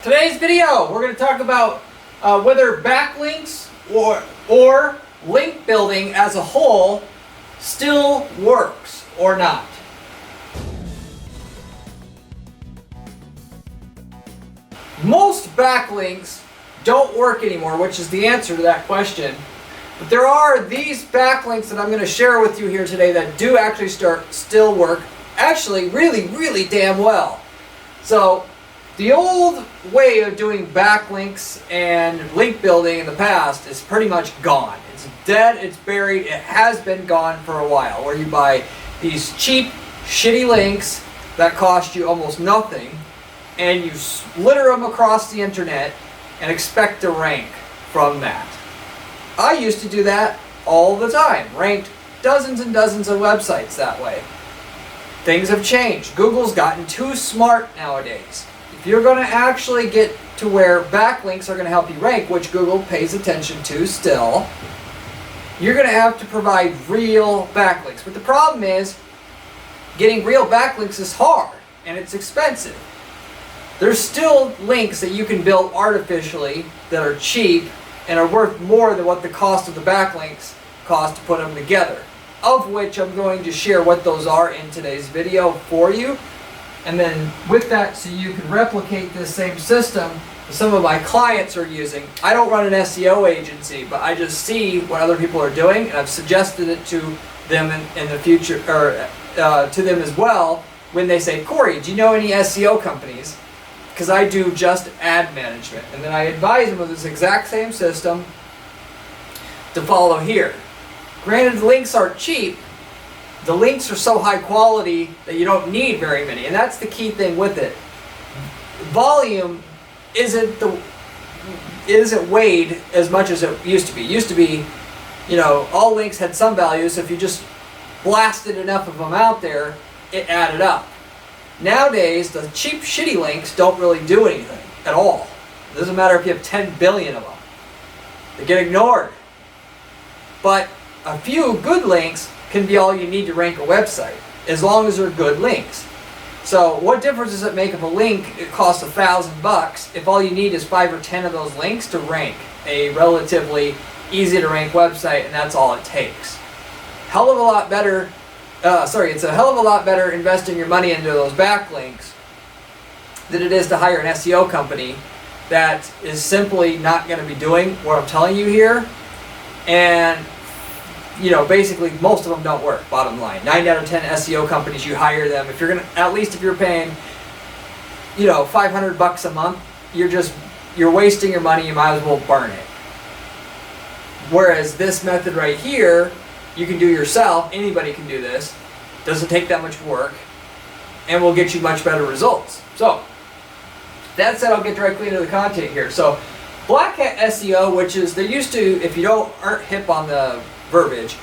Today's video, we're going to talk about whether backlinks or link building as a whole still works or not. Most backlinks don't work anymore, which is the answer to that question. But there are these backlinks that I'm going to share with you here today that do actually still work, actually really damn well. So the old way of doing backlinks and link building in the past is pretty much gone. It's dead, it's buried, it has been gone for a while, where you buy these cheap, shitty links that cost you almost nothing, and you litter them across the internet and expect to rank from that. I used to do that all the time, ranked dozens and dozens of websites that way. Things have changed. Google's gotten too smart nowadays. If you're going to actually get to where backlinks are going to help you rank, which Google pays attention to still, you're going to have to provide real backlinks. But the problem is, getting real backlinks is hard and it's expensive. There's still links that you can build artificially that are cheap and are worth more than what the cost of the backlinks cost to put them together, of which I'm going to share what those are in today's video for you. And then with that, so you can replicate this same system that some of my clients are using. I don't run an SEO agency, but I just see what other people are doing, and I've suggested it to them in the future, or to them as well, when they say, Corey, do you know any SEO companies? Because I do just ad management. And then I advise them of this exact same system to follow here. Granted, the links aren't cheap. The links are so high quality that you don't need very many, and that's the key thing with it. Volume isn't weighed as much as it used to be. It used to be, all links had some value, so if you just blasted enough of them out there, it added up. Nowadays, the cheap, shitty links don't really do anything at all. It doesn't matter if you have 10 billion of them. They get ignored. But a few good links can be all you need to rank a website, as long as they're good links. So what difference does it make if a link it costs $1,000 if all you need is 5 or 10 of those links to rank a relatively easy to rank website, and that's all it takes? It's a hell of a lot better investing your money into those backlinks than it is to hire an SEO company that is simply not going to be doing what I'm telling you here. And basically most of them don't work, bottom line. 9 out of 10 SEO companies, you hire them. If you're if you're paying, $500 a month, you're wasting your money, you might as well burn it. Whereas this method right here, you can do yourself, anybody can do this, doesn't take that much work, and will get you much better results. So, that said, I'll get directly into the content here. So, Black Hat SEO, which is, they used to, if you aren't hip on the verbiage,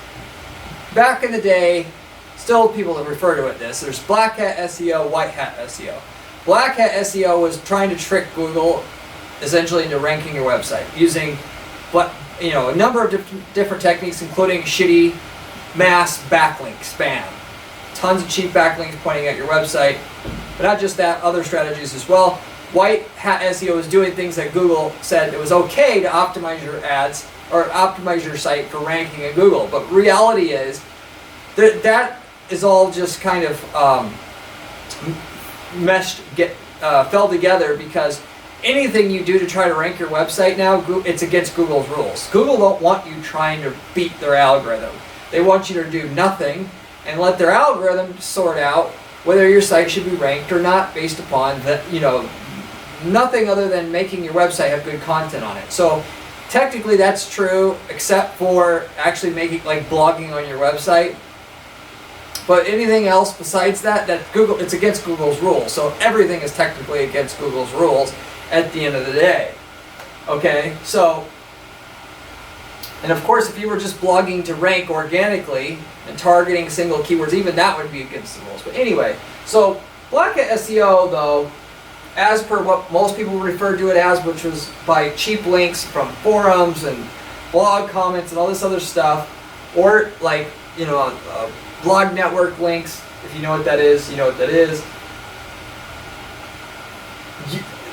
back in the day, still people that refer to it this. There's Black Hat SEO, White Hat SEO. Black Hat SEO was trying to trick Google essentially into ranking your website using a number of different techniques, including shitty mass backlink spam. Tons of cheap backlinks pointing at your website. But not just that, other strategies as well. White Hat SEO is doing things that Google said it was okay to optimize your ads or optimize your site for ranking in Google. But reality is that is all just kind of fell together, because anything you do to try to rank your website now, it's against Google's rules. Google don't want you trying to beat their algorithm. They want you to do nothing and let their algorithm sort out whether your site should be ranked or not based upon nothing other than making your website have good content on it. So technically that's true, except for actually making blogging on your website. But anything else besides that it's against Google's rules. So everything is technically against Google's rules at the end of the day. Okay, so, and of course if you were just blogging to rank organically and targeting single keywords, even that would be against the rules. But anyway, so Black Hat SEO though, as per what most people refer to it as, which was by cheap links from forums and blog comments and all this other stuff, or blog network links, if you know what that is, you know what that is.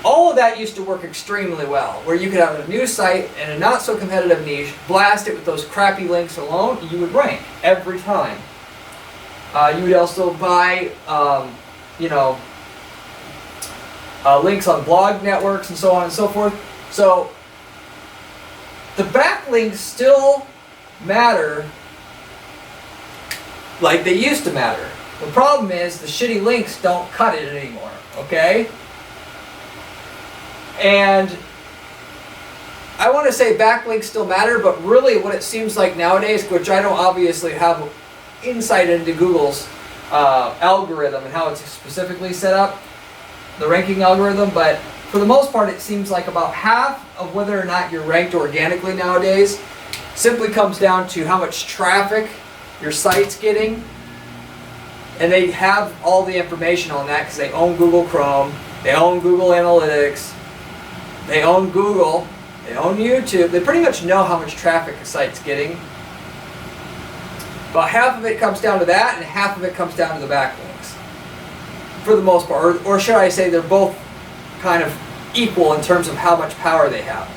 All of that used to work extremely well, where you could have a new site and a not so competitive niche, blast it with those crappy links alone, and you would rank every time. You would also buy, links on blog networks and so on and so forth. So the backlinks still matter like they used to matter. The problem is the shitty links don't cut it anymore, okay? And I want to say backlinks still matter, but really what it seems like nowadays, which I don't obviously have insight into Google's algorithm and how it's specifically set up, the ranking algorithm, but for the most part it seems like about half of whether or not you're ranked organically nowadays simply comes down to how much traffic your site's getting. And they have all the information on that because they own Google Chrome, they own Google Analytics, they own Google, they own YouTube. They pretty much know how much traffic a site's getting. About half of it comes down to that, and half of it comes down to the backlinks, for the most part. Or should I say they're both kind of equal in terms of how much power they have.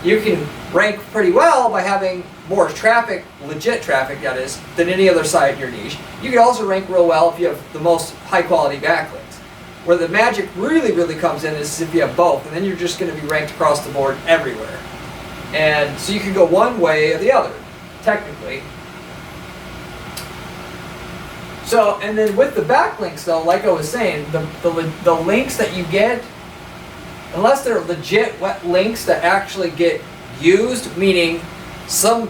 You can rank pretty well by having more traffic, legit traffic that is, than any other site in your niche. You can also rank real well if you have the most high quality backlinks. Where the magic really comes in is if you have both, and then you're just going to be ranked across the board everywhere. And so you can go one way or the other, technically. So, and then with the backlinks though, like I was saying, the links that you get, unless they're legit links that actually get used, meaning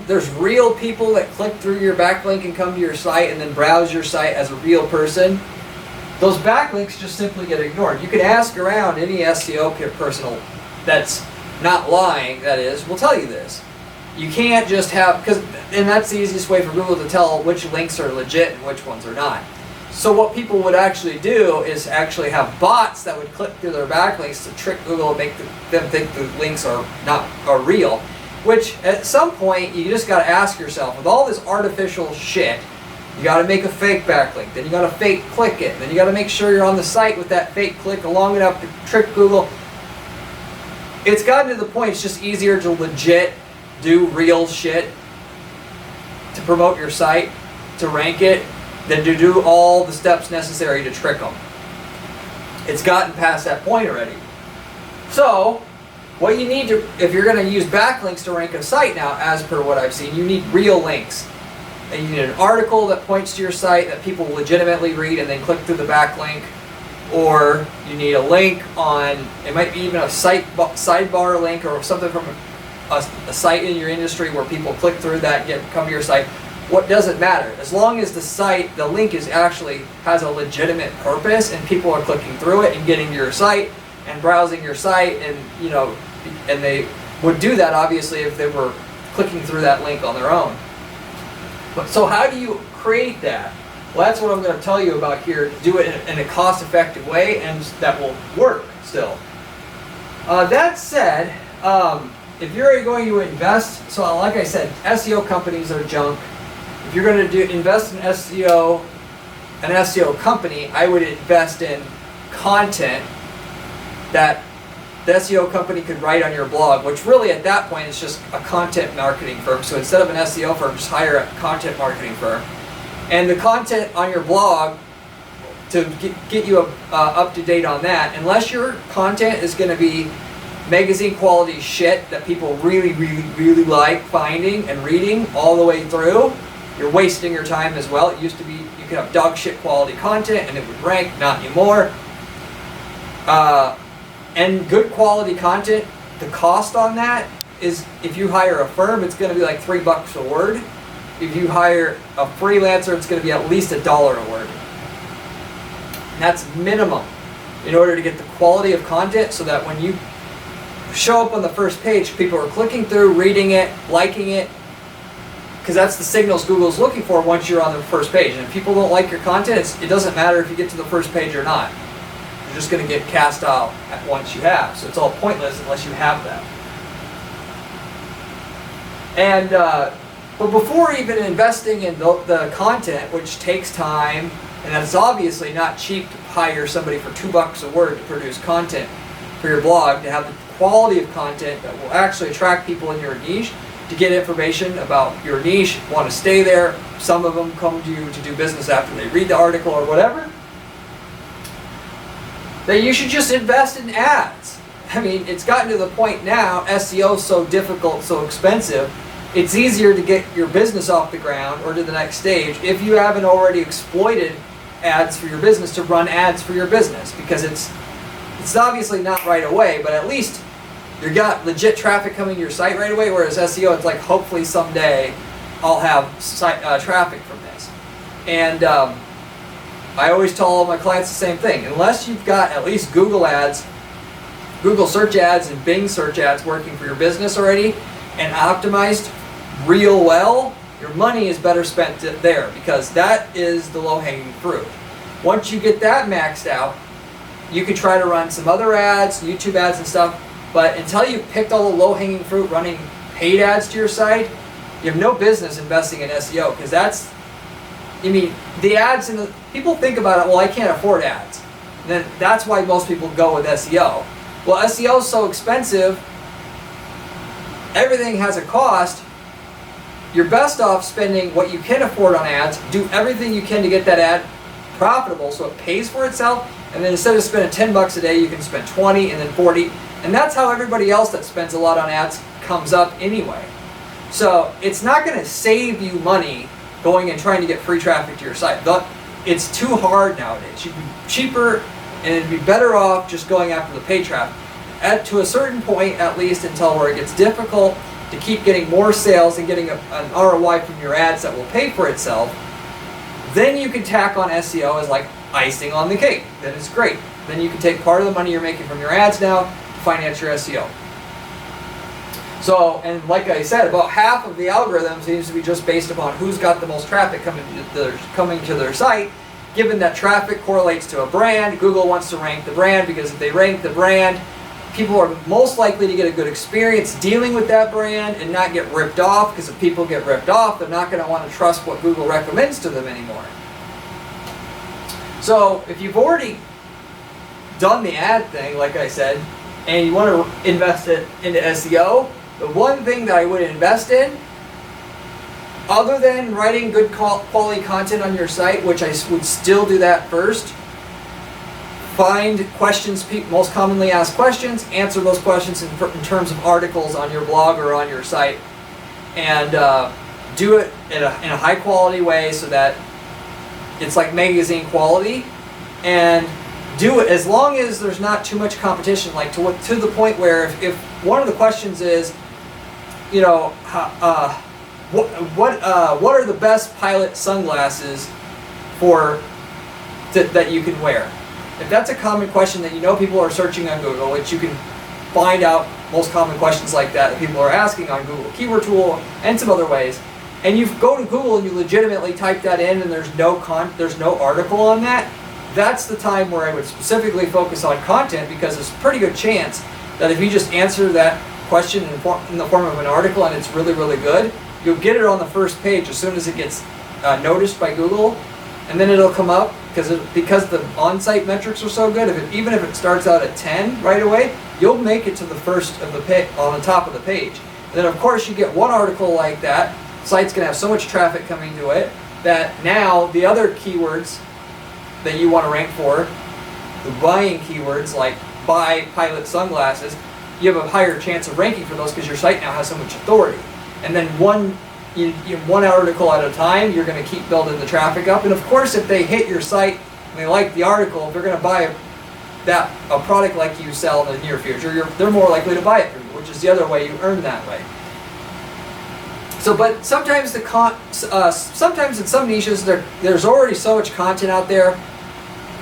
there's real people that click through your backlink and come to your site and then browse your site as a real person, those backlinks just simply get ignored. You can ask around any SEO person that's not lying, that is, will tell you this. You can't just have, and that's the easiest way for Google to tell which links are legit and which ones are not. So what people would actually do is actually have bots that would click through their backlinks to trick Google and make them think the links are real. Which at some point you just got to ask yourself, with all this artificial shit, you got to make a fake backlink, then you got to fake click it, then you got to make sure you're on the site with that fake click long enough to trick Google. It's gotten to the point it's just easier to legit do real shit to promote your site, to rank it, than to do all the steps necessary to trick them. It's gotten past that point already. So, what you need to, if you're going to use backlinks to rank a site now, as per what I've seen, you need real links. And you need an article that points to your site that people legitimately read and then click through the backlink. Or you need a link on, it might be even a sidebar link or something from a site in your industry where people click through that and come to your site. What doesn't matter, as long as the link has a legitimate purpose and people are clicking through it and getting to your site and browsing your site, and and they would do that obviously if they were clicking through that link on their own. But so how do you create that? Well, that's what I'm going to tell you about here. Do it in a cost-effective way, and that will work still. That said, if you're going to invest, so like I said, SEO companies are junk. If you're going to invest in an SEO company, I would invest in content that the SEO company could write on your blog, which really at that point is just a content marketing firm. So instead of an SEO firm, just hire a content marketing firm. And the content on your blog, to get you up to date on that, unless your content is going to be magazine quality shit that people really like finding and reading all the way through, you're wasting your time as well. It used to be you could have dog shit quality content and it would rank, not anymore. And good quality content, the cost on that is, if you hire a firm, it's going to be like $3 a word. If you hire a freelancer, it's going to be at least $1 a word. And that's minimum in order to get the quality of content, so that when you show up on the first page, people are clicking through, reading it, liking it, because that's the signals Google's looking for once you're on the first page. And if people don't like your content, it doesn't matter if you get to the first page or not. You're just going to get cast out at once you have. So it's all pointless unless you have that. And but before even investing in the content, which takes time, and it's obviously not cheap to hire somebody for $2 a word to produce content for your blog, to have the quality of content that will actually attract people in your niche, to get information about your niche, want to stay there. Some of them come to you to do business after they read the article or whatever. Then you should just invest in ads. I mean, it's gotten to the point now, SEO is so difficult, so expensive, it's easier to get your business off the ground or to the next stage if you haven't already exploited ads for your business, to run ads for your business, because it's obviously not right away, but at least you got legit traffic coming to your site right away, whereas SEO, it's like, hopefully someday I'll have traffic from this. And I always tell all my clients the same thing. Unless you've got at least Google ads, Google search ads and Bing search ads working for your business already and optimized real well, your money is better spent there, because that is the low-hanging fruit. Once you get that maxed out, you can try to run some other ads, YouTube ads and stuff, but until you've picked all the low-hanging fruit running paid ads to your site, you have no business investing in SEO, because that's, I mean, the ads, and people think about it, well, I can't afford ads. And then that's why most people go with SEO. Well, SEO is so expensive, everything has a cost. You're best off spending what you can afford on ads, do everything you can to get that ad profitable so it pays for itself, and then instead of spending 10 bucks a day, you can spend 20 and then 40, and that's how everybody else that spends a lot on ads comes up anyway. So it's not going to save you money going and trying to get free traffic to your site. It's too hard nowadays. You'd be cheaper, and it'd be better off just going after the paid traffic. To a certain point, at least, until where it gets difficult to keep getting more sales and getting an ROI from your ads that will pay for itself, then you can tack on SEO as like icing on the cake. Then it's great. Then you can take part of the money you're making from your ads now to finance your SEO. So, and like I said, about half of the algorithm seems to be just based upon who's got the most traffic coming to their site. Given that traffic correlates to a brand, Google wants to rank the brand, because if they rank the brand, people are most likely to get a good experience dealing with that brand and not get ripped off, because if people get ripped off, they're not going to want to trust what Google recommends to them anymore. So if you've already done the ad thing, like I said, and you want to invest it into SEO, the one thing that I would invest in, other than writing good quality content on your site, which I would still do that first, find questions, most commonly asked questions, answer those questions in terms of articles on your blog or on your site, and do it in a high quality way so that it's like magazine quality, and do it as long as there's not too much competition, like to the point where if one of the questions is, you know, what are the best pilot sunglasses that you can wear? If that's a common question that you know people are searching on Google, which you can find out most common questions like that people are asking on Google Keyword Tool and some other ways, and you go to Google and you legitimately type that in and there's no article on that, that's the time where I would specifically focus on content, because there's a pretty good chance that if you just answer that question in the form of an article and it's really, really good, you'll get it on the first page as soon as it gets noticed by Google, and then it'll come up because the on-site metrics are so good. Even if it starts out at 10 right away, you'll make it to the first of the page on the top of the page. And then of course you get one article like that, site's gonna have so much traffic coming to it that now the other keywords that you want to rank for, the buying keywords like buy pilot sunglasses, you have a higher chance of ranking for those because your site now has so much authority. And then one article at a time, you're going to keep building the traffic up. And of course, if they hit your site and they like the article, they're going to buy a product like you sell in the near future. They're more likely to buy it from you, which is the other way you earn that way. So, but sometimes sometimes in some niches there's already so much content out there.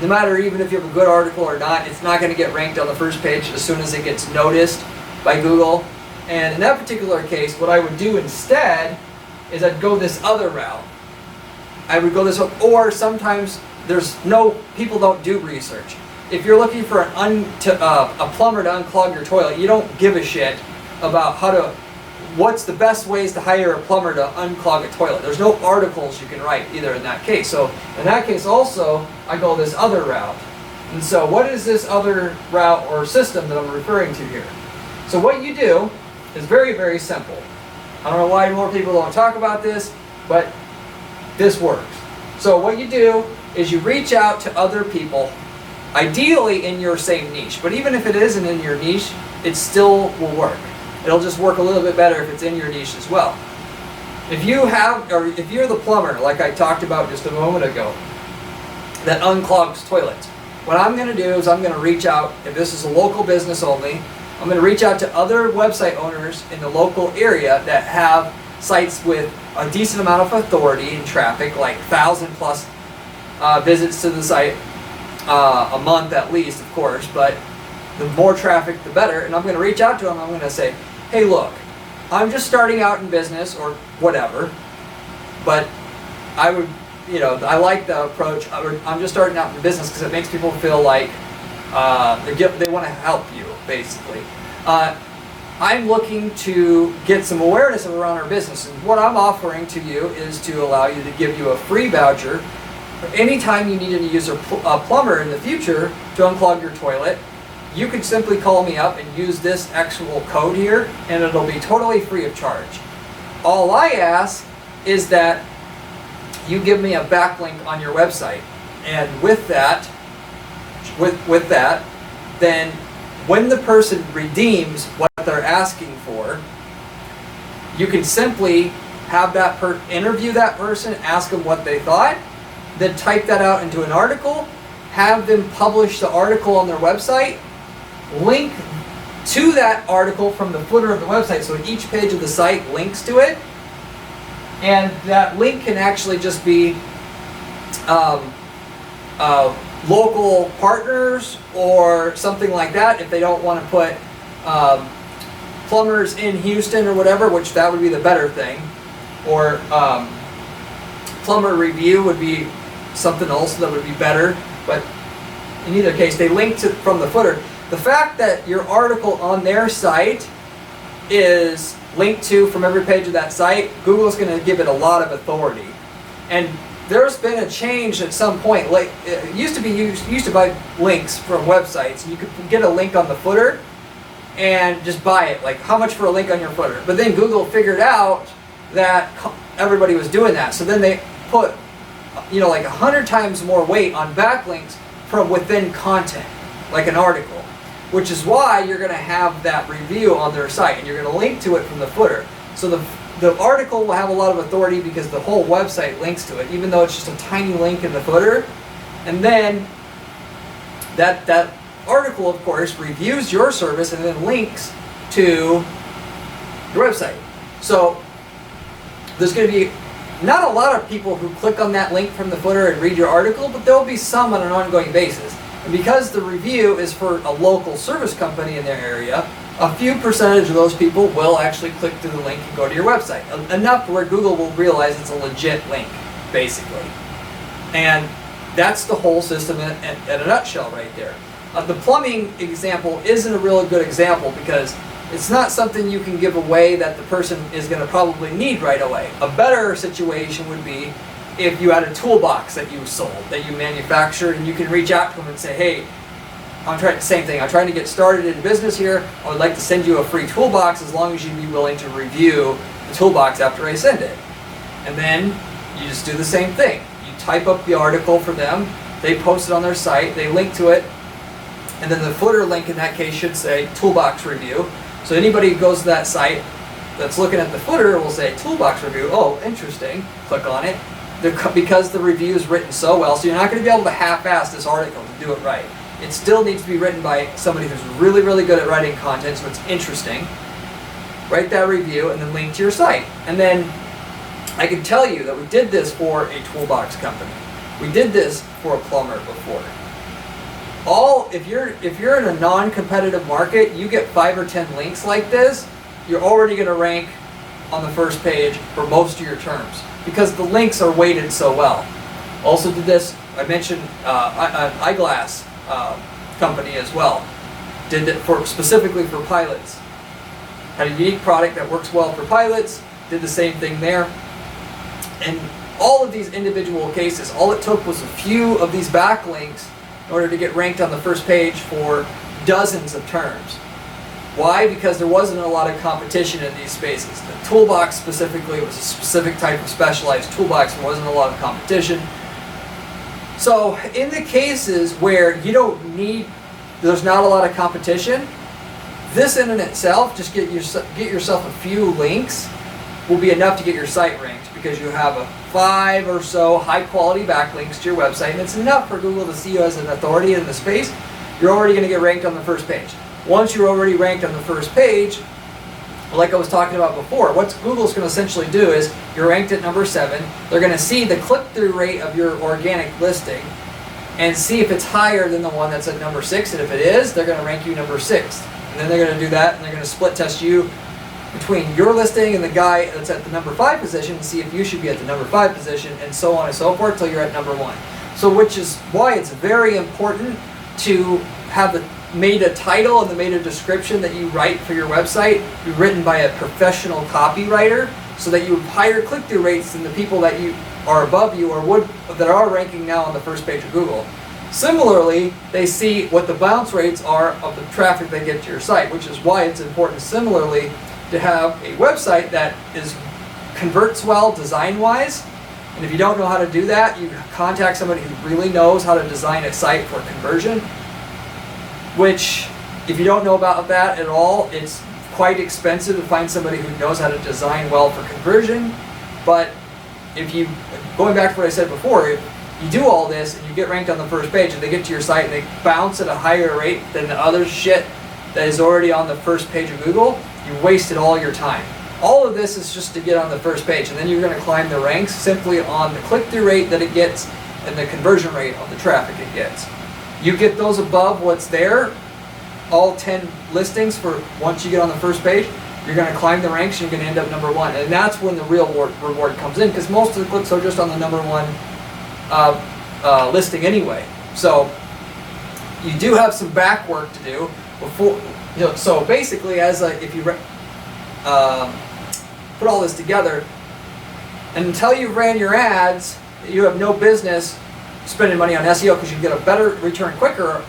No matter even if you have a good article or not, it's not going to get ranked on the first page as soon as it gets noticed by Google. And in that particular case, what I would do instead is I'd go this other route. I would go this way, or sometimes people don't do research. If you're looking for a plumber to unclog your toilet, you don't give a shit about what's the best ways to hire a plumber to unclog a toilet. There's no articles you can write either in that case. So in that case also, I go this other route. And so what is this other route or system that I'm referring to here? So what you do is very, very simple. I don't know why more people don't talk about this, but this works. So what you do is you reach out to other people, ideally in your same niche. But even if it isn't in your niche, it still will work. It'll just work a little bit better if it's in your niche as well. If you have, or if you're the plumber, like I talked about just a moment ago, that unclogs toilets, what I'm going to do is I'm going to reach out, if this is a local business only, I'm going to reach out to other website owners in the local area that have sites with a decent amount of authority and traffic, like 1,000 plus visits to the site a month at least, of course, but the more traffic the better. And I'm going to reach out to them. I'm going to say, hey, look, I'm just starting out in business or whatever, but I would, I like the approach. I'm just starting out in business because it makes people feel like they want to help you, basically. I'm looking to get some awareness around our business, and what I'm offering to you is to allow you to give you a free voucher for anytime you need to use a plumber in the future to unclog your toilet. You can simply call me up and use this actual code here, and it'll be totally free of charge. All I ask is that you give me a backlink on your website, and with that, then when the person redeems what they're asking for, you can simply have that interview that person, ask them what they thought, then type that out into an article, have them publish the article on their website, link to that article from the footer of the website, so each page of the site links to it, and that link can actually just be local partners or something like that if they don't want to put plumbers in Houston or whatever, which that would be the better thing, or plumber review would be something else that would be better, but in either case they link to from the footer. The fact that your article on their site is linked to from every page of that site, Google's going to give it a lot of authority. And there's been a change at some point. Like it used to be used to buy links from websites, and you could get a link on the footer and just buy it. Like, how much for a link on your footer? But then Google figured out that everybody was doing that, so then they put like 100 times more weight on backlinks from within content, like an article, which is why you're going to have that review on their site, and you're going to link to it from the footer. So the article will have a lot of authority because the whole website links to it, even though it's just a tiny link in the footer. And then that article, of course, reviews your service and then links to your website. So there's going to be not a lot of people who click on that link from the footer and read your article, but there will be some on an ongoing basis. And because the review is for a local service company in their area, a few percentage of those people will actually click through the link and go to your website. Enough where Google will realize it's a legit link, basically. And that's the whole system in a nutshell right there. The plumbing example isn't a really good example because it's not something you can give away that the person is going to probably need right away. A better situation would be if you had a toolbox that you sold, that you manufactured, and you can reach out to them and say, hey, I'm trying to get started in business here. I would like to send you a free toolbox as long as you'd be willing to review the toolbox after I send it. And then you just do the same thing. You type up the article for them, they post it on their site, they link to it, and then the footer link in that case should say toolbox review. So anybody who goes to that site that's looking at the footer will say toolbox review. Oh, interesting. Click on it. Because the review is written so well, so you're not going to be able to half-ass this article to do it right. It still needs to be written by somebody who's really, really good at writing content, so it's interesting. Write that review and then link to your site. And then I can tell you that we did this for a toolbox company. We did this for a plumber before. If you're in a non-competitive market, you get 5 or 10 links like this, you're already going to rank on the first page for most of your terms because the links are weighted so well. Also did this, I mentioned an eyeglass company as well. Did it specifically for pilots. Had a unique product that works well for pilots, did the same thing there. And all of these individual cases, all it took was a few of these backlinks in order to get ranked on the first page for dozens of terms. Why? Because there wasn't a lot of competition in these spaces. The toolbox specifically was a specific type of specialized toolbox. There wasn't a lot of competition. So in the cases where there's not a lot of competition, this in and itself, just get yourself a few links will be enough to get your site ranked, because you have 5 or so high quality backlinks to your website, and it's enough for Google to see you as an authority in the space. You're already going to get ranked on the first page. Once you're already ranked on the first page, like I was talking about before, what Google's going to essentially do is you're ranked at number 7. They're going to see the click-through rate of your organic listing and see if it's higher than the one that's at number 6. And if it is, they're going to rank you number 6. And then they're going to do that, and they're going to split test you between your listing and the guy that's at the number 5 position and see if you should be at the number 5 position, and so on and so forth till you're at number 1. So which is why it's very important to have the meta title and the meta description that you write for your website be written by a professional copywriter, so that you have higher click-through rates than the people that you are above you or that are ranking now on the first page of Google. Similarly, they see what the bounce rates are of the traffic they get to your site, which is why it's important similarly to have a website that converts well design-wise. And if you don't know how to do that, you contact somebody who really knows how to design a site for conversion, which, if you don't know about that at all, it's quite expensive to find somebody who knows how to design well for conversion. But going back to what I said before, if you do all this and you get ranked on the first page and they get to your site and they bounce at a higher rate than the other shit that is already on the first page of Google, you wasted all your time. All of this is just to get on the first page, and then you're going to climb the ranks simply on the click-through rate that it gets and the conversion rate of the traffic it gets. You get those above what's there, all 10 listings for once you get on the first page, you're going to climb the ranks and you're going to end up number 1. And that's when the real reward comes in, because most of the clicks are just on the number 1 listing anyway. So you do have some back work to do before. So basically, if you put all this together, and until you've ran your ads, you have no business spending money on SEO, because you get a better return quicker,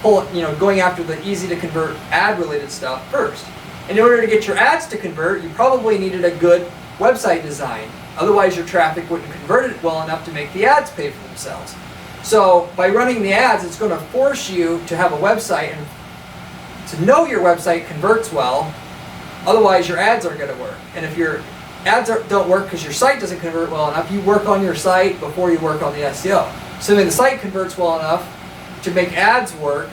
going after the easy to convert ad related stuff first. And in order to get your ads to convert, you probably needed a good website design. Otherwise your traffic wouldn't convert it well enough to make the ads pay for themselves. So by running the ads, it's going to force you to have a website and to know your website converts well. Otherwise your ads aren't going to work. And if your ads don't work because your site doesn't convert well enough, you work on your site before you work on the SEO. So then the site converts well enough to make ads work,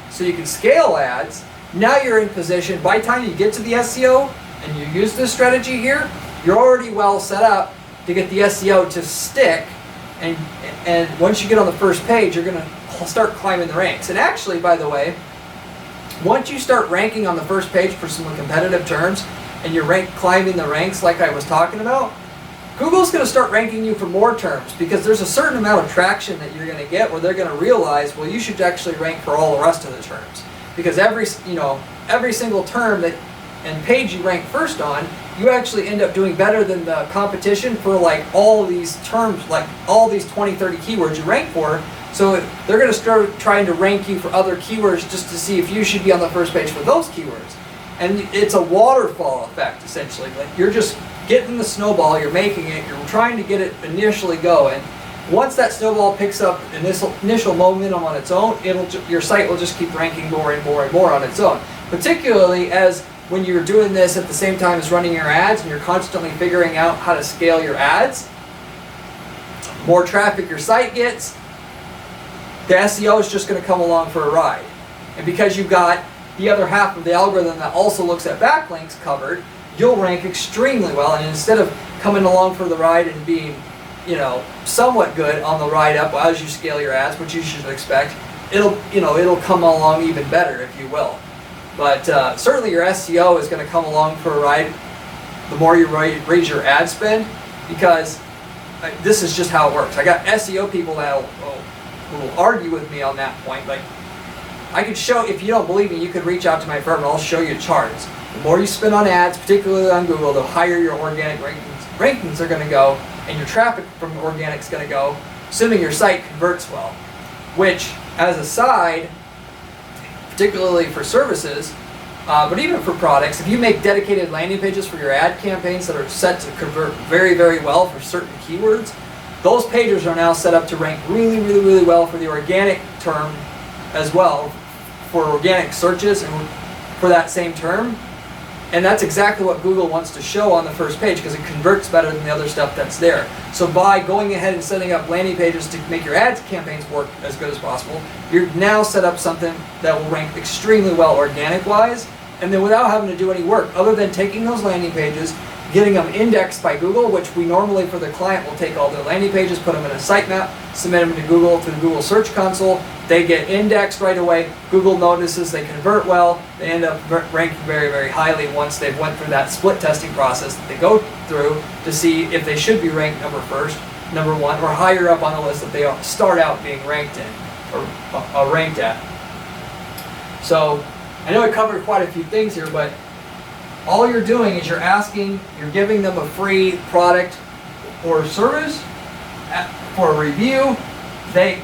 so you can scale ads. Now you're in position, by the time you get to the SEO and you use this strategy here, you're already well set up to get the SEO to stick, and once you get on the first page, you're going to start climbing the ranks. And actually, by the way, once you start ranking on the first page for some competitive terms, and you're climbing the ranks like I was talking about, Google's going to start ranking you for more terms, because there's a certain amount of traction that you're going to get where they're going to realize, well, you should actually rank for all the rest of the terms. Because every single term and page you rank first on, you actually end up doing better than the competition for like all these terms, like all these 20, 30 keywords you rank for. So they're going to start trying to rank you for other keywords just to see if you should be on the first page for those keywords. And it's a waterfall effect, essentially. Like, you're just getting the snowball, you're making it, you're trying to get it initially going. Once that snowball picks up initial momentum on its own, your site will just keep ranking more and more and more on its own. Particularly as when you're doing this at the same time as running your ads and you're constantly figuring out how to scale your ads, more traffic your site gets, the SEO is just going to come along for a ride. And because you've got the other half of the algorithm that also looks at backlinks covered, you'll rank extremely well. And instead of coming along for the ride and being, somewhat good on the ride up as you scale your ads, which you should expect, it'll come along even better, if you will. But certainly your SEO is going to come along for a ride the more you raise your ad spend, because this is just how it works. I got SEO people that will argue with me on that point. Like, I could show, if you don't believe me, you could reach out to my firm and I'll show you charts. The more you spend on ads, particularly on Google, the higher your organic rankings are going to go, and your traffic from organic is going to go, assuming your site converts well. which as a side, particularly for services, but even for products, if you make dedicated landing pages for your ad campaigns that are set to convert very, very well for certain keywords, those pages are now set up to rank really, really, really well for the organic term as well, for organic searches and for that same term. And that's exactly what Google wants to show on the first page, because it converts better than the other stuff that's there. So by going ahead and setting up landing pages to make your ads campaigns work as good as possible, you're now set up something that will rank extremely well organic-wise, and then without having to do any work other than taking those landing pages, getting them indexed by Google, which we normally for the client will take all their landing pages, put them in a sitemap, submit them to Google, to the Google Search Console. They get indexed right away. Google notices they convert well. They end up ranking very, very highly once they've went through that split testing process that they go through to see if they should be ranked number one, or higher up on the list that they start out being ranked in, or ranked at. So I know I covered quite a few things here, but all you're doing is you're giving them a free product or service for a review. They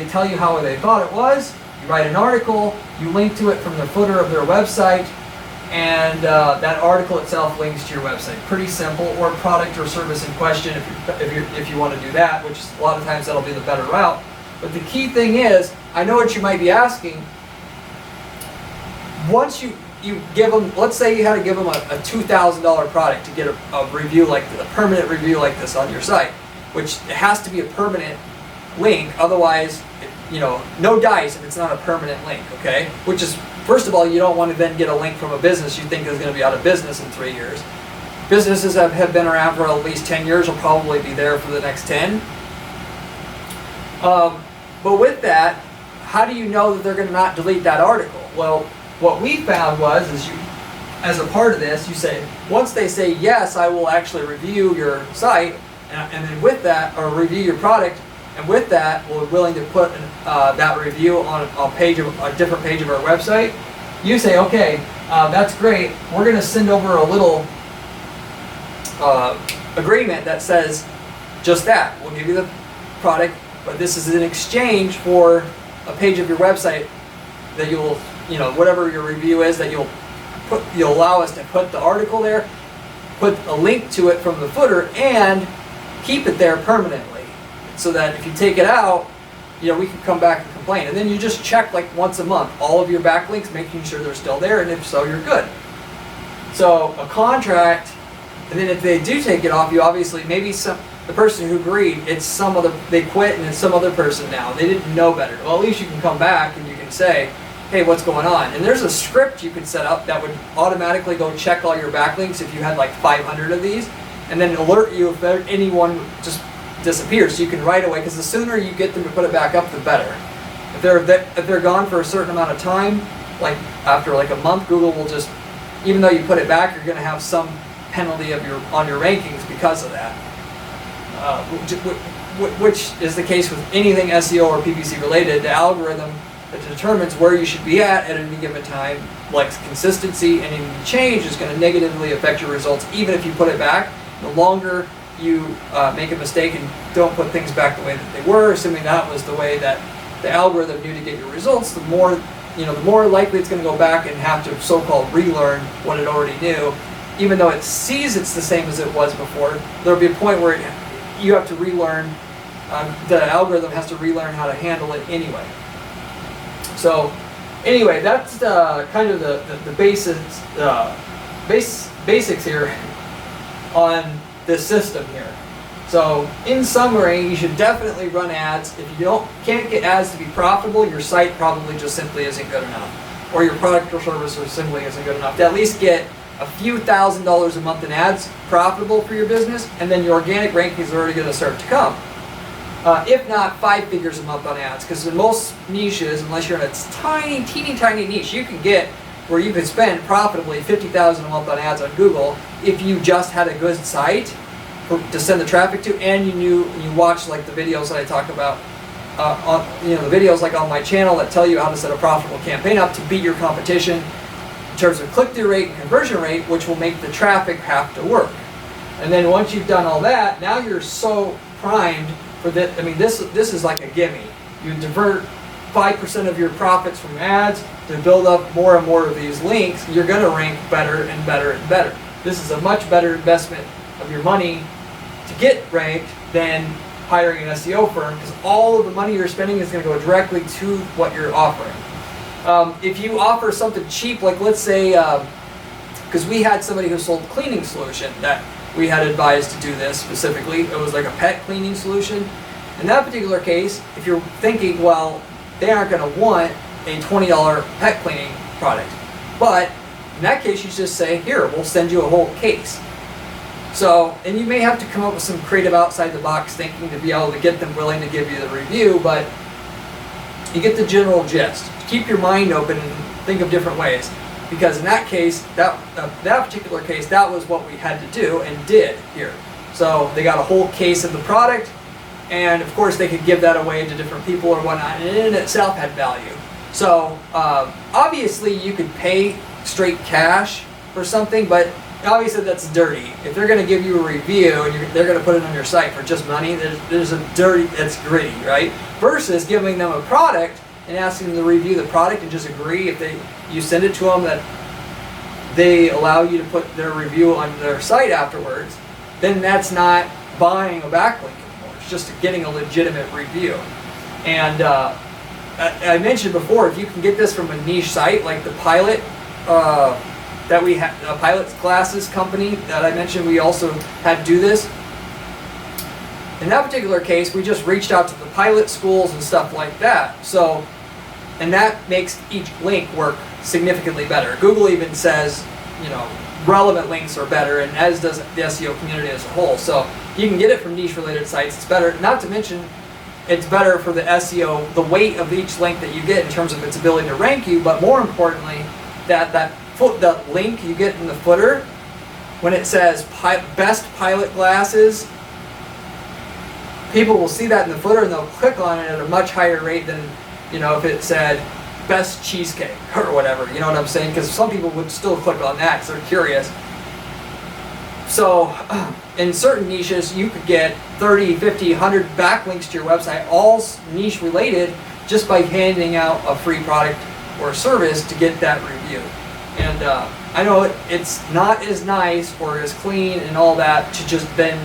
tell you how they thought it was. You write an article, you link to it from the footer of their website, and that article itself links to your website. Pretty simple. Or product or service in question if you want to do that, which a lot of times that'll be the better route. But the key thing is, I know what you might be asking. Once you give them, let's say you had to give them a $2,000 product to get a review like a permanent review like this on your site, which it has to be a permanent link, otherwise, no dice if it's not a permanent link, okay? Which is, first of all, you don't want to then get a link from a business you think is going to be out of business in 3 years. Businesses that have been around for at least 10 years will probably be there for the next 10. But with that, how do you know that they're going to not delete that article? Well, what we found is as a part of this, you say, once they say, yes, I will actually review your site, and then with that, or review your product, and with that, we're willing to put that review on a different page of our website, you say, okay, that's great. We're going to send over a little agreement that says just that. We'll give you the product, but this is in exchange for a page of your website that you'll, whatever your review is, that you'll allow us to put the article there, put a link to it from the footer, and keep it there permanently, so that if you take it out, we can come back and complain. And then you just check like once a month all of your backlinks, making sure they're still there, and if so, you're good. So a contract, and then if they do take it off, you obviously, maybe the person who agreed, they quit and it's some other person now. They didn't know better. Well, at least you can come back and you can say, hey, what's going on? And there's a script you can set up that would automatically go check all your backlinks if you had like 500 of these, and then alert you if anyone just disappears. So you can right away, because the sooner you get them to put it back up, the better. If they're gone for a certain amount of time, like after like a month, Google will just, even though you put it back, you're going to have some penalty on your rankings because of that. Which is the case with anything SEO or PPC related. The algorithm that determines where you should be at any given time, like consistency, and any change is going to negatively affect your results, even if you put it back. The longer you make a mistake and don't put things back the way that they were, assuming that was the way that the algorithm knew to get your results, the more likely it's going to go back and have to so-called relearn what it already knew. Even though it sees it's the same as it was before, there'll be a point where you have to relearn, the algorithm has to relearn how to handle it anyway. So anyway, that's kind of the basics here on this system here. So in summary, you should definitely run ads. If you can't get ads to be profitable, your site probably just simply isn't good enough, or your product or service simply isn't good enough to at least get a few $1,000s a month in ads profitable for your business, and then your organic rankings are already going to start to come. If not 5 figures a month on ads, because in most niches, unless you're in a teeny niche, you can get where you could spend profitably $50,000 a month on ads on Google if you just had a good site to send the traffic to, and you watch like the videos that I talk about the videos like on my channel that tell you how to set a profitable campaign up to beat your competition in terms of click-through rate and conversion rate, which will make the traffic have to work. And then once you've done all that, now you're so primed for this. I mean, this is like a gimme. You divert 5% of your profits from ads to build up more and more of these links. You're going to rank better and better and better. This is a much better investment of your money to get ranked than hiring an SEO firm, because all of the money you're spending is going to go directly to what you're offering. If you offer something cheap, like let's say, because we had somebody who sold a cleaning solution that we had advised to do this specifically. It was like a pet cleaning solution. In that particular case, if you're thinking, well, they aren't going to want a $20 pet cleaning product. But in that case, you just say, here, we'll send you a whole case. So, and you may have to come up with some creative outside the box thinking to be able to get them willing to give you the review, but you get the general gist. Keep your mind open and think of different ways. Because in that case, that particular case, that was what we had to do and did here. So they got a whole case of the product, and of course they could give that away to different people or whatnot, and it in itself had value. So obviously you could pay straight cash for something, but obviously that's dirty. If they're going to give you a review and they're going to put it on your site for just money, there's a dirty, that's gritty, right? Versus giving them a product and asking them to review the product and just agree if you send it to them that they allow you to put their review on their site afterwards, then that's not buying a backlink anymore. It's just getting a legitimate review. And I mentioned before, if you can get this from a niche site like the pilot that we had, a pilot classes company that I mentioned, we also had to do this. In that particular case, we just reached out to the pilot schools and stuff like that. So, and that makes each link work significantly better. Google even says, you know, relevant links are better, and as does the SEO community as a whole. So you can get it from niche related sites. It's better, not to mention, it's better for the SEO, the weight of each link that you get in terms of its ability to rank you, but more importantly, that link you get in the footer, when it says best pilot glasses, people will see that in the footer and they'll click on it at a much higher rate than, you know, if it said best cheesecake or whatever, you know what I'm saying? Because some people would still click on that because they're curious. So in certain niches, you could get 30, 50, 100 backlinks to your website, all niche related, just by handing out a free product or service to get that review. And I know it's not as nice or as clean and all that to just then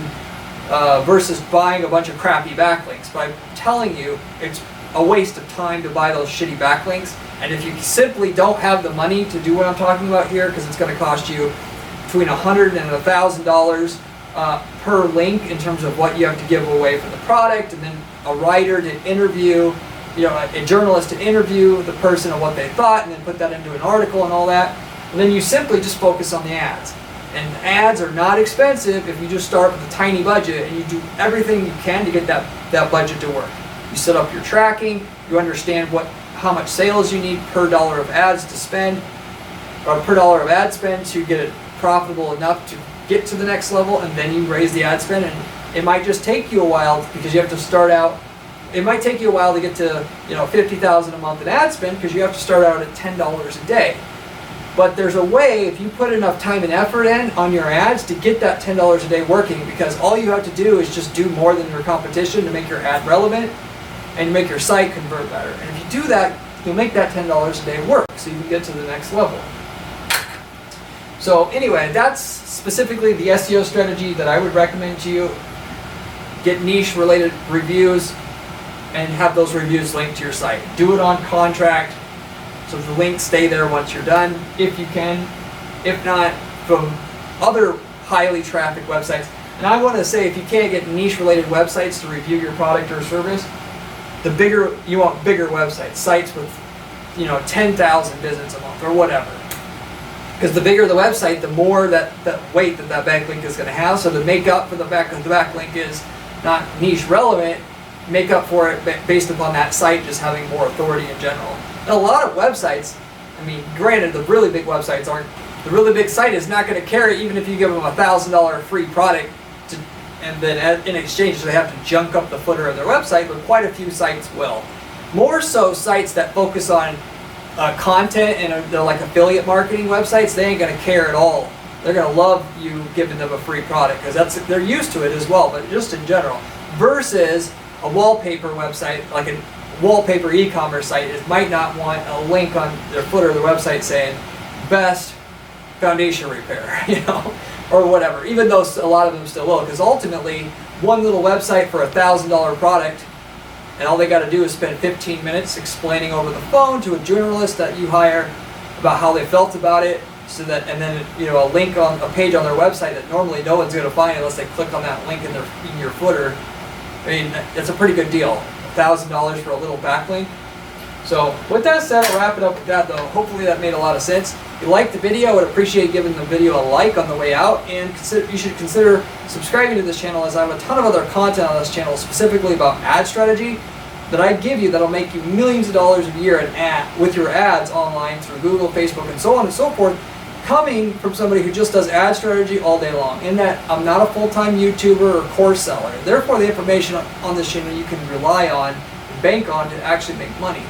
versus buying a bunch of crappy backlinks. But I'm telling you, it's a waste of time to buy those shitty backlinks. And if you simply don't have the money to do what I'm talking about here, because it's going to cost you between $100 and $1,000 per link in terms of what you have to give away for the product, and then a writer to interview, you know, a journalist to interview the person on what they thought, and then put that into an article and all that. And then you simply just focus on the ads. And ads are not expensive if you just start with a tiny budget and you do everything you can to get that budget to work. You set up your tracking, you understand how much sales you need per dollar of ads to spend, or per dollar of ad spend to get it profitable enough to get to the next level, and then you raise the ad spend. And it might just take you a while because you have to start out. It might take you a while to get to, you know, $50,000 a month in ad spend because you have to start out at $10 a day. But there's a way, if you put enough time and effort in on your ads, to get that $10 a day working, because all you have to do is just do more than your competition to make your ad relevant and make your site convert better. And if you do that, you'll make that $10 a day work so you can get to the next level. So anyway, that's specifically the SEO strategy that I would recommend to you. Get niche related reviews and have those reviews linked to your site. Do it on contract, so the links stay there once you're done, if you can. If not, from other highly trafficked websites. And I want to say, if you can't get niche related websites to review your product or service, you want bigger websites, sites with, you know, 10,000 visits a month or whatever. Because the bigger the website, the more that weight that backlink is going to have. So to make up for the backlink is not niche relevant, make up for it based upon that site just having more authority in general. And a lot of websites, I mean, granted, the really big websites aren't. The really big site is not going to carry, even if you give them a $1,000 free product, and then in exchange they have to junk up the footer of their website, but quite a few sites will. More so sites that focus on content and they're like affiliate marketing websites, they ain't going to care at all. They're going to love you giving them a free product because they're used to it as well, but just in general. Versus a wallpaper website, like a wallpaper e-commerce site, it might not want a link on their footer of their website saying best foundation repair, you know, or whatever, even though a lot of them still will, because ultimately one little website for $1,000 product, and all they got to do is spend 15 minutes explaining over the phone to a journalist that you hire about how they felt about it, so that, and then, you know, a link on a page on their website that normally no one's going to find unless they click on that link in your footer. I mean, it's a pretty good deal. $1,000 for a little backlink. So with that said, I'll wrap it up with that though. Hopefully that made a lot of sense. If you liked the video, I would appreciate giving the video a like on the way out, and you should consider subscribing to this channel, as I have a ton of other content on this channel specifically about ad strategy that I give you that'll make you millions of dollars a year with your ads online through Google, Facebook, and so on and so forth, coming from somebody who just does ad strategy all day long. In that I'm not a full-time YouTuber or course seller. Therefore, the information on this channel you can rely on and bank on to actually make money.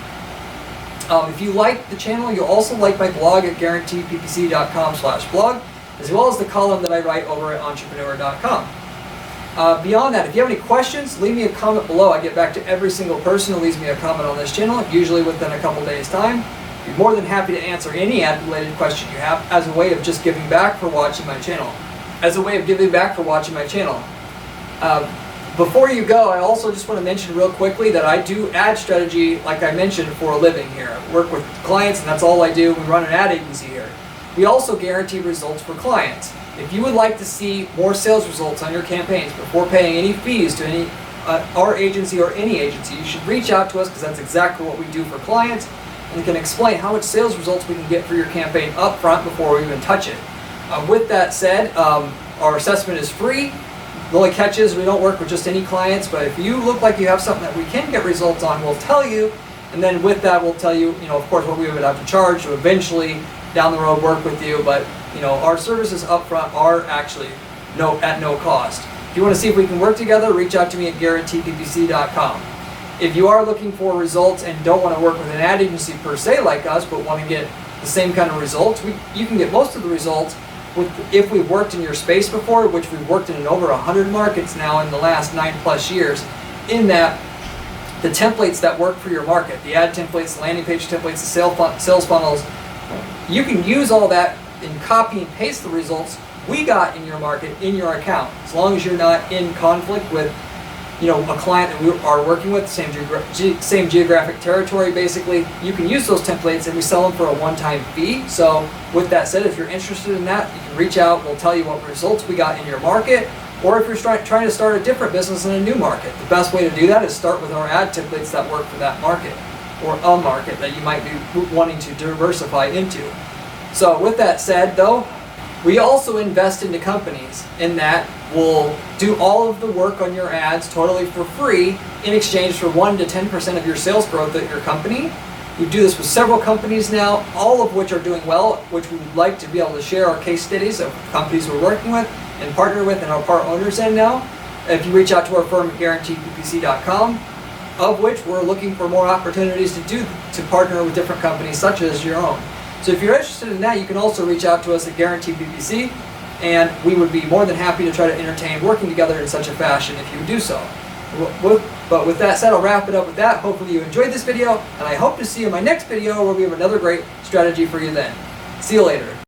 If you like the channel, you'll also like my blog at guaranteedppc.com/blog, as well as the column that I write over at entrepreneur.com. Beyond that, if you have any questions, leave me a comment below. I get back to every single person who leaves me a comment on this channel, usually within a couple days' time. I'd be more than happy to answer any ad-related question you have as a way of just giving back for watching my channel. Before you go, I also just want to mention real quickly that I do ad strategy, like I mentioned, for a living here. I work with clients, and that's all I do. We run an ad agency here. We also guarantee results for clients. If you would like to see more sales results on your campaigns before paying any fees to any our agency or any agency, you should reach out to us, because that's exactly what we do for clients, and we can explain how much sales results we can get for your campaign up front before we even touch it. With that said, our assessment is free. The only catch is we don't work with just any clients, but if you look like you have something that we can get results on, we'll tell you, and then with that we'll tell you, of course, what we would have to charge to eventually down the road work with you. But our services up front are actually at no cost. If you want to see if we can work together, reach out to me at guaranteedppc.com. If you are looking for results and don't want to work with an ad agency per se like us, but want to get the same kind of results, you can get most of the results if we've worked in your space before, which we've worked in over 100 markets now in the last 9+ years, in that the templates that work for your market, the ad templates, the landing page templates, the sales funnels, you can use all that and copy and paste the results we got in your market in your account, as long as you're not in conflict with a client that we are working with, same geographic territory. Basically, you can use those templates, and we sell them for a one-time fee. So with that said, if you're interested in that, you can reach out. We'll tell you what results we got in your market, or if you're trying to start a different business in a new market, the best way to do that is start with our ad templates that work for that market, or a market that you might be wanting to diversify into. So with that said though, we also invest into companies in that we'll do all of the work on your ads totally for free in exchange for 1 to 10% of your sales growth at your company. We do this with several companies now, all of which are doing well, which we would like to be able to share our case studies of companies we're working with and partner with and are part owners in now. If you reach out to our firm at guaranteedppc.com, of which we're looking for more opportunities to partner with different companies such as your own. So if you're interested in that, you can also reach out to us at Guaranteed PPC, and we would be more than happy to try to entertain working together in such a fashion if you would do so. But with that said, I'll wrap it up with that. Hopefully you enjoyed this video, and I hope to see you in my next video where we have another great strategy for you then. See you later.